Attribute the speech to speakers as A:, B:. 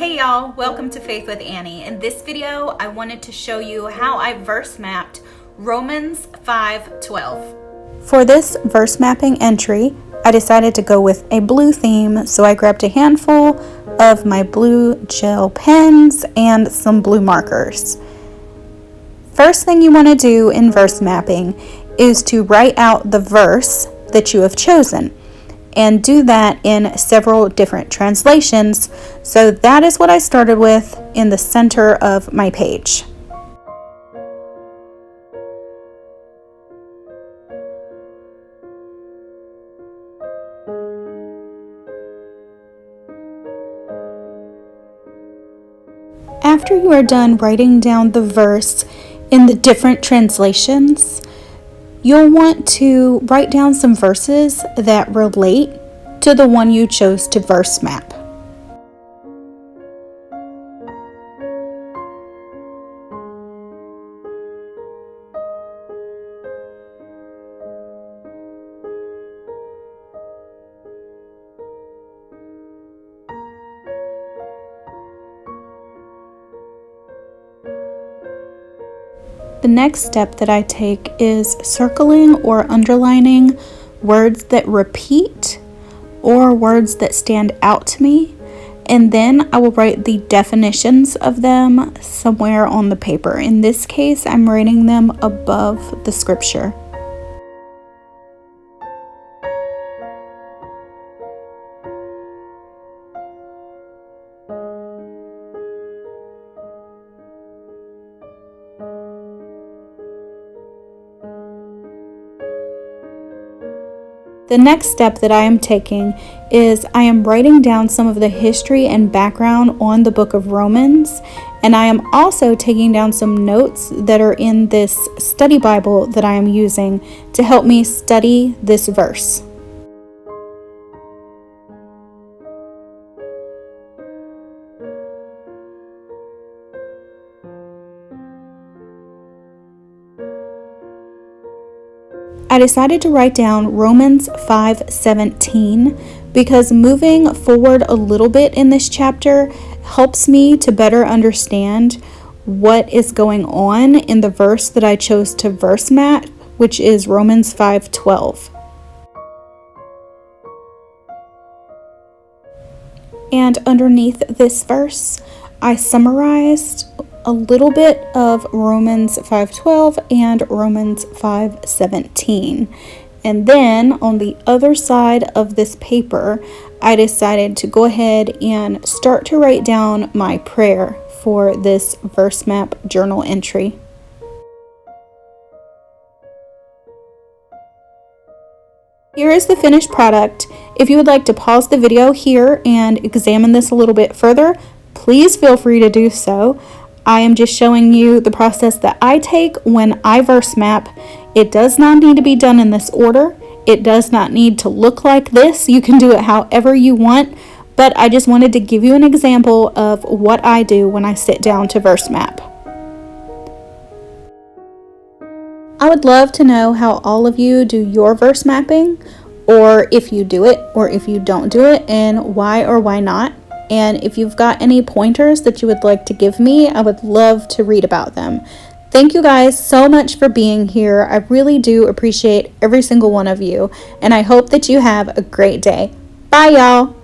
A: Hey y'all, welcome to Faith with Annie. In this video, I wanted to show you how I verse mapped Romans 5:12. For this verse mapping entry, I decided to go with a blue theme, so I grabbed a handful of my blue gel pens and some blue markers. First thing you want to do in verse mapping is to write out the verse that you have chosen, and do that in several different translations. So that is what I started with in the center of my page. After you are done writing down the verse in the different translations, you'll want to write down some verses that relate to the one you chose to verse map. The next step that I take is circling or underlining words that repeat or words that stand out to me, and then I will write the definitions of them somewhere on the paper. In this case, I'm writing them above the scripture. The next step that I am taking is I am writing down some of the history and background on the book of Romans, and I am also taking down some notes that are in this study Bible that I am using to help me study this verse. I decided to write down Romans 5:17 because moving forward a little bit in this chapter helps me to better understand what is going on in the verse that I chose to verse map, which is Romans 5:12. And underneath this verse, I summarized a little bit of Romans 5:12 and Romans 5:17. And then on the other side of this paper, I decided to go ahead and start to write down my prayer for this verse map journal entry. Here is the finished product. If you would like to pause the video here and examine this a little bit further, please feel free to do so. I am just showing you the process that I take when I verse map. It does not need to be done in this order. It does not need to look like this. You can do it however you want, but I just wanted to give you an example of what I do when I sit down to verse map. I would love to know how all of you do your verse mapping, or if you do it or if you don't do it, and why or why not. And if you've got any pointers that you would like to give me, I would love to read about them. Thank you guys so much for being here. I really do appreciate every single one of you, and I hope that you have a great day. Bye, y'all.